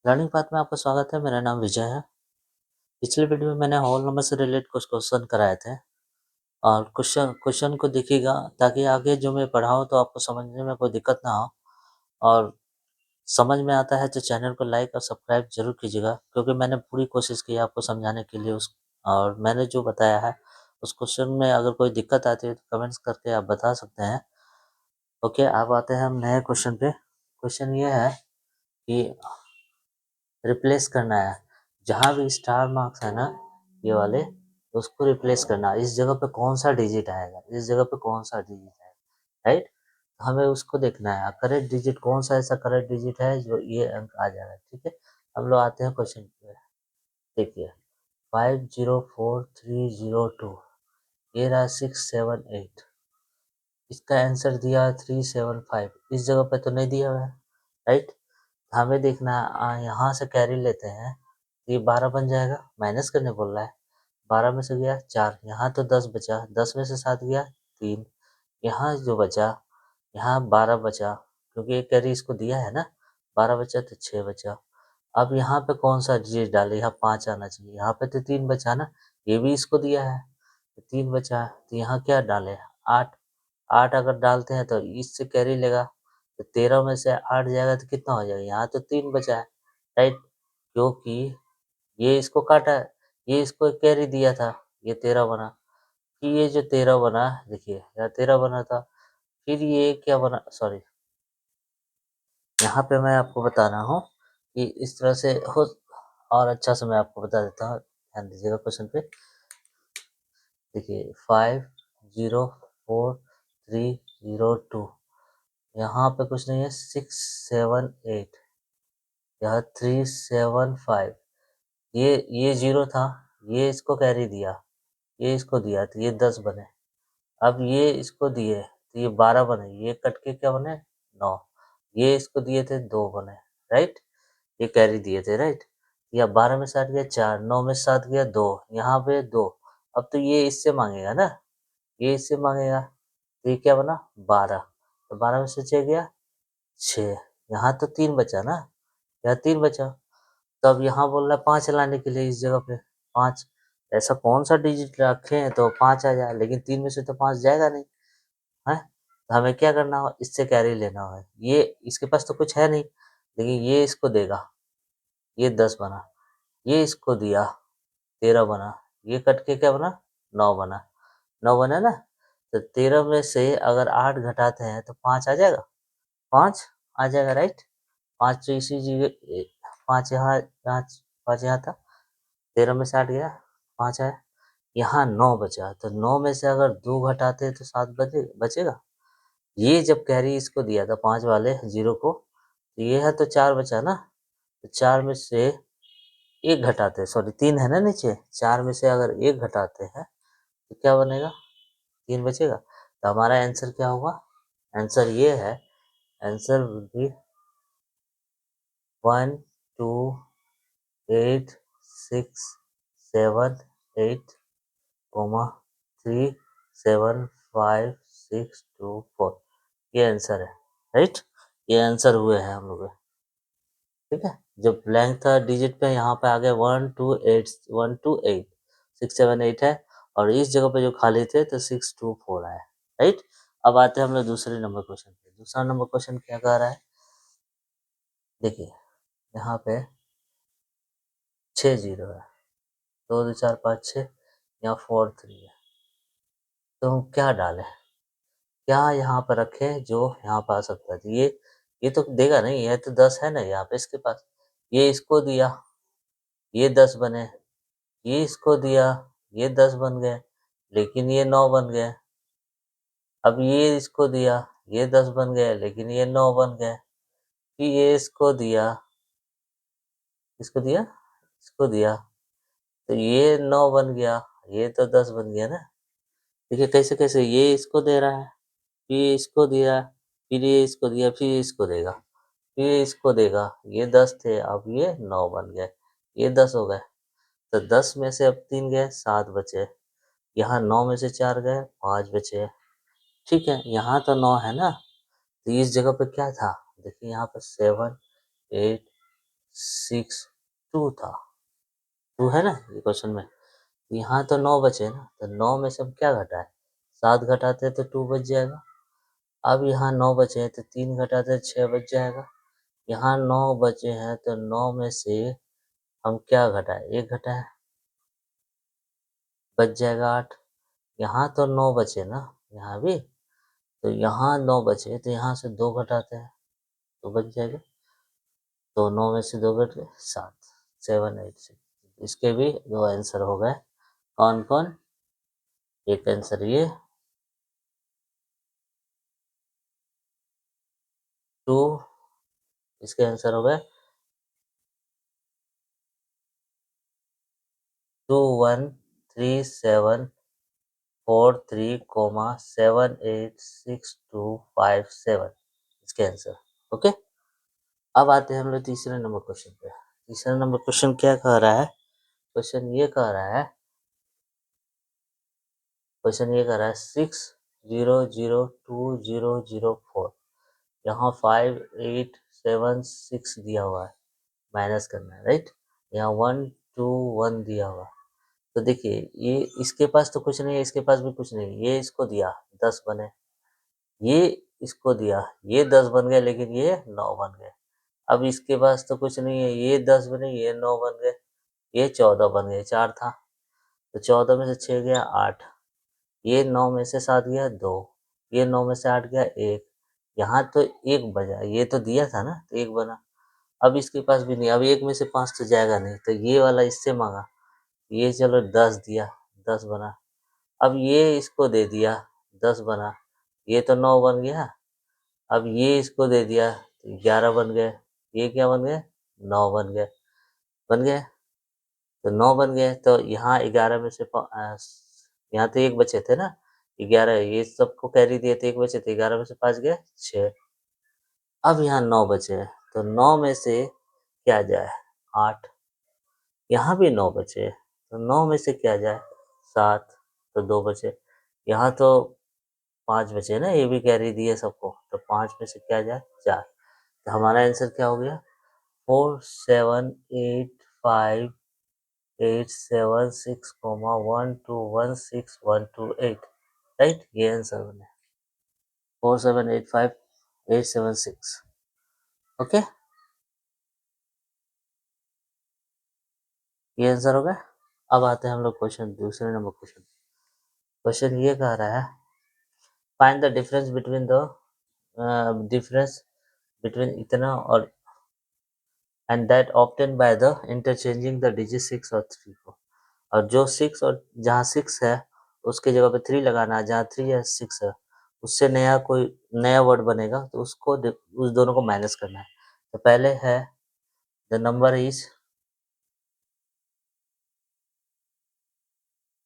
Learning path में आपका स्वागत है। मेरा नाम विजय है। पिछले वीडियो में मैंने होल नंबर से रिलेटेड कुछ क्वेश्चन कराए थे और क्वेश्चन क्वेश्चन को देखिएगा ताकि आगे जो मैं पढ़ाऊँ तो आपको समझने में कोई दिक्कत ना हो। और समझ में आता है तो चैनल को लाइक और सब्सक्राइब जरूर कीजिएगा, क्योंकि मैंने पूरी कोशिश की आपको समझाने के लिए उस और मैंने जो बताया है उस क्वेश्चन में अगर कोई दिक्कत आती है तो कमेंट्स करके आप बता सकते हैं। ओके, अब आते हैं हम नए क्वेश्चन पे। क्वेश्चन ये है कि रिप्लेस करना है, जहाँ भी स्टार मार्क्स है ना ये वाले, तो उसको रिप्लेस करना है। इस जगह पे कौन सा डिजिट आएगा, इस जगह पे कौन सा डिजिट आएगा, राइट। हमें उसको देखना है करेक्ट डिजिट कौन सा ऐसा करेक्ट डिजिट है जो ये अंक आ जाएगा। ठीक है, हम लोग आते हैं क्वेश्चन पे। देखिए 504302, ये रहा 678, इसका आंसर दिया 375। इस जगह पे तो नहीं दिया हुआ है, राइट। हमें देखना है यहाँ से कैरी लेते हैं, ये 12 बन जाएगा। माइनस करने बोल रहा है, 12 में से गया 4, यहाँ तो 10 बचा, 10 में से 7 गया 3, यहाँ जो बचा, यहाँ 12 बचा, क्योंकि एक कैरी इसको दिया है ना। 12 बचा तो 6 बचा। अब यहाँ पे कौन सा डिजिट डाले, यहाँ 5 आना चाहिए, यहाँ पे तो 3 बचा ना, ये भी इसको दिया है तो 3 बचा, तो यहाँ क्या डाले 8। 8 अगर डालते हैं तो इससे कैरी लेगा, तो 13 में से 8 जाएगा तो कितना हो जाएगा, यहाँ तो 3 बचा है, राइट। क्योंकि ये इसको काटा है, ये इसको कैरी दिया था, ये 13 बना। कि ये जो 13 बना, देखिए यहाँ 13 बना था, फिर ये क्या बना, सॉरी, यहाँ पे मैं आपको बता रहा हूँ कि इस तरह से हो। और अच्छा से मैं आपको बता देता हूँ, ध्यान दीजिएगा क्वेश्चन पे। देखिए 504302, यहाँ पे कुछ नहीं है, 678, यहाँ 375, ये 0 था, ये इसको कैरी दिया, ये इसको दिया तो ये 10 बने। अब ये इसको दिए तो ये 12 बने, ये कट के क्या बने 9, ये इसको दिए थे 2 बने, राइट। ये कैरी दिए थे, राइट। या 12 में 7 गया 4, 9 में 7 गया 2, यहाँ पे 2। अब तो ये इससे मांगेगा ना, ये इससे मांगेगा, तो ये क्या बना 12, तो 12 में से 6 गया 6, यहाँ तो 3 बचा ना, यहाँ 3 बचा। तब यहाँ बोल रहा है 5 लाने के लिए, इस जगह पे 5, ऐसा कौन सा डिजिट रखे तो 5 आ जाए, लेकिन 3 में से तो 5 जाएगा नहीं है। तो हमें क्या करना हो, इससे कैरी लेना है। ये इसके पास तो कुछ है नहीं, लेकिन ये इसको देगा, ये 10 बना, ये इसको दिया 13 बना, ये कट के क्या बना 9 बना, 9 बना ना। तो 13 में से अगर 8 घटाते हैं तो 5 आ जाएगा, 5 आ जाएगा, राइट। 5 तो इसी जगह, 5 यहाँ, 5 यहाँ था, 13 में से 8 गया 5 आया, यहाँ 9 बचा, तो 9 में से अगर 2 घटाते हैं तो 7 बचेगा। ये जब कैरी इसको दिया था 5 वाले 0 को, तो ये है तो 4 बचा ना, तो 4 में से 1 घटाते हैं, सॉरी 3 है ना नीचे, 4 में से अगर 1 घटाते हैं तो क्या बनेगा 3 बचेगा। तो हमारा आंसर क्या होगा, आंसर ये है, आंसर विल बी 1 2 8 6 7 8 3 7 5 6 2 4, ये आंसर है, राइट। ये आंसर हुए हैं हम लोग, ठीक है। जो ब्लैंक था डिजिट पे, यहाँ पे आ गया 128, 128, 678 है, और इस जगह पे जो खाली थे तो 624 आया, राइट। अब आते हैं हम लोग दूसरे नंबर क्वेश्चन पे। दूसरा नंबर क्वेश्चन क्या कह रहा है, देखिए यहाँ पे 6 0 है, 2 2 4 5 6, यहाँ 4 3 है, तो हम क्या डालें, क्या यहाँ पर रखें जो यहाँ पर आ सकता है। तो ये तो देगा नहीं, ये तो 10 है ना यहाँ पे इसके पास, ये इसको दिया, ये 10 बने, ये इसको दिया, ये 10 बन गए, लेकिन ये 9 बन गए। अब ये इसको दिया, ये 10 बन गए, लेकिन ये 9 बन गए। फिर ये इसको दिया, इसको दिया, इसको दिया, तो ये 9 बन गया, ये तो 10 बन गया ना। देखिए कैसे कैसे ये इसको दे रहा है, फिर ये इसको दिया, फिर ये इसको दिया, फिर इसको देगा, फिर ये इसको देगा। ये 10 थे, अब ये 9 बन गए, ये 10 हो गए। तो 10 में से अब 3 गए, 7 बचे। यहाँ 9 में से 4 गए, 5 बचे। ठीक है, यहाँ तो 9 है ना, तो इस जगह पे क्या था, देखिए यहाँ पर 7 8 62 था, 2 है ना ये क्वेश्चन में। यहाँ तो 9 बचे ना, तो 9 में से हम क्या घटाए, 7 घटाते तो 2 बच जाएगा। अब यहाँ 9 बचे हैं तो 3 घटाते 6 बच जाएगा। यहाँ 9 बचे हैं तो 9 में से हम क्या घटाए, 1 घटाए, बच जाएगा 8। यहाँ तो 9 बचे ना, यहाँ भी, तो यहाँ 9 बचे तो यहाँ से 2 घटाते हैं तो बच जाएगा, तो 9 में से 2 घट गए 7, 7 8 6। इसके भी 2 आंसर हो गए। कौन कौन, एक आंसर ये 2, इसके आंसर हो गए 213743,78625 इसके आंसर। ओके, अब आते हैं हम लोग तीसरे नंबर क्वेश्चन पे। तीसरा नंबर क्वेश्चन क्या कह रहा है, क्वेश्चन ये कह रहा है 600204, यहाँ 5876 दिया हुआ है, माइनस करना है, राइट। यहाँ 121 दिया हुआ है। तो देखिए ये इसके पास तो कुछ नहीं है, इसके पास भी कुछ नहीं, ये इसको दिया 10 बने, ये इसको दिया ये 10 बन गए, लेकिन ये 9 बन गए। अब इसके पास तो कुछ नहीं है, ये 10 बने, ये 9 बन गए, ये 14 बन गए, 4 था तो 14 में से 6 गया 8, ये 9 में से 7 गया 2, ये 9 में से 8 गया 1, यहाँ तो 1 बजा, ये तो दिया था ना तो 1 बना। अब इसके पास भी नहीं, अब 1 में से 5 तो जाएगा नहीं, तो ये वाला इससे मांगा, ये चलो 10 दिया, 10 बना। अब ये इसको दे दिया 10 बना, ये तो 9 बन गया। अब ये इसको दे दिया तो 11 बन गए, ये क्या बन गए, 9 बन गए, बन गए, तो 9 बन गए। तो यहाँ 11 में से यहाँ तो 1 बचे थे ना, 11 ये सबको कैरी दिए थे, 1 बचे थे, 11 में से 5 गए 6। अब यहाँ 9 बचे हैं, तो 9 में से क्या जाए 8, यहाँ भी 9 बचे, तो 9 में से क्या जाए 7, तो 2 बचे, यहाँ तो 5 बचे ना, ये भी कैरी दिए सबको, तो 5 में से क्या जाए 4। तो हमारा आंसर क्या हो गया 47858761216128, राइट। ये आंसर बने 4785,876। ओके, ये आंसर हो गया। अब आते हैं हम लोग क्वेश्चन, दूसरे नंबर क्वेश्चन। क्वेश्चन ये कह रहा है find the difference between the इतना और and that obtain by the interchanging the digit 6 और 3 को। और जो 6 और जहाँ 6 है उसके जगह पे 3 लगाना है, जहाँ 3 है 6 है, उससे नया कोई नया वर्ड बनेगा तो उसको उस दोनों को माइनस करना है। तो पहले है the number is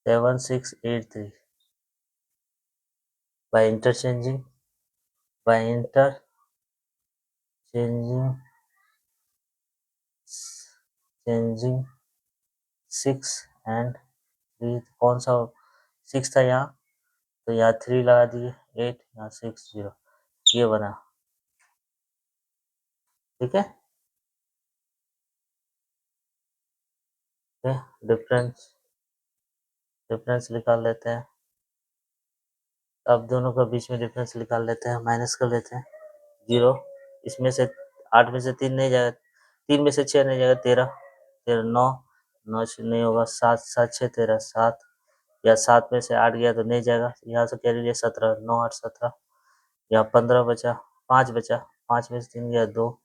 7683 by interchanging changing 6 and 3। कौन सा 6 था यहाँ, तो यहाँ 3 लगा दिए 8, यहाँ 6 0, ये बना, ठीक है। डिफरेंस निकाल लेते हैं। अब दोनों का बीच में डिफरेंस निकाल लेते हैं, माइनस कर लेते हैं 0। इसमें से 8 में से 3 नहीं जाएगा, 3 में से 6 नहीं जाएगा 13, 13 9, 9 से नहीं होगा 7, 7 6 13 7, या 7 में से 8 गया तो नहीं जाएगा, यहाँ से कैरी लिया 17, 9 8 17, यहाँ 15 बचा, 5 बचा, 5 में से 3 गया 2,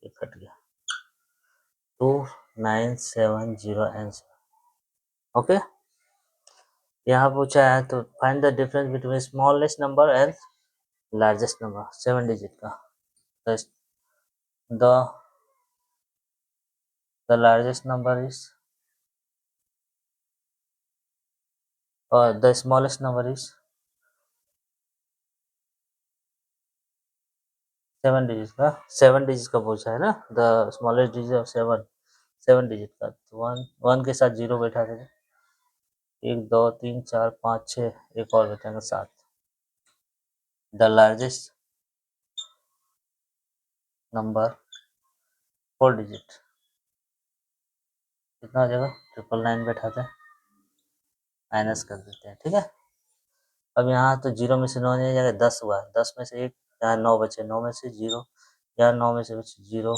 ये कट गया 2970 आंसर। ओके, यहाँ पूछा है तो find the difference between smallest number and largest number 7 digit का। द लार्जेस्ट नंबर इज और the smallest number is 7 digit का, 7 डिजिट का पूछा है ना, the smallest digit of 7 digit का। तो 1 के साथ 0 बैठा देंगे, 1 2 3 4 5 6, एक और बैठेगा 7। द लार्जेस्ट नंबर 4 डिजिट कितना हो जाएगा, 999 बैठाते हैं, माइनस कर देते हैं, ठीक है। अब यहाँ तो 0 में से 9 नहीं जाएगा, 10 हुआ, 10 में से 1, यहाँ 9 बचे, 9 में से 0, यहाँ 9 में से बचे 0,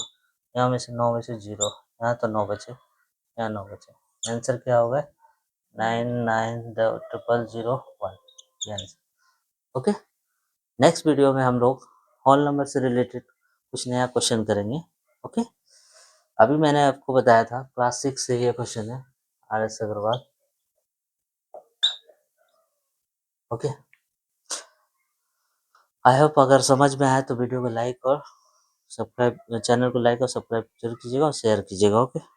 यहाँ में से 9 में से 0, यहाँ तो 9 बचे, यहाँ 9 बचे। आंसर क्या होगा, 990001, ये आंसर। ओके, नेक्स्ट वीडियो में हम लोग होल नंबर से रिलेटेड कुछ नया क्वेश्चन करेंगे। ओके, अभी मैंने आपको बताया था क्लास 6 से ये क्वेश्चन है, RS Agarwal. Okay, I hope अगर समझ में आए तो वीडियो को लाइक और सब्सक्राइब, चैनल को लाइक और सब्सक्राइब जरूर कीजिएगा और शेयर कीजिएगा। ओके।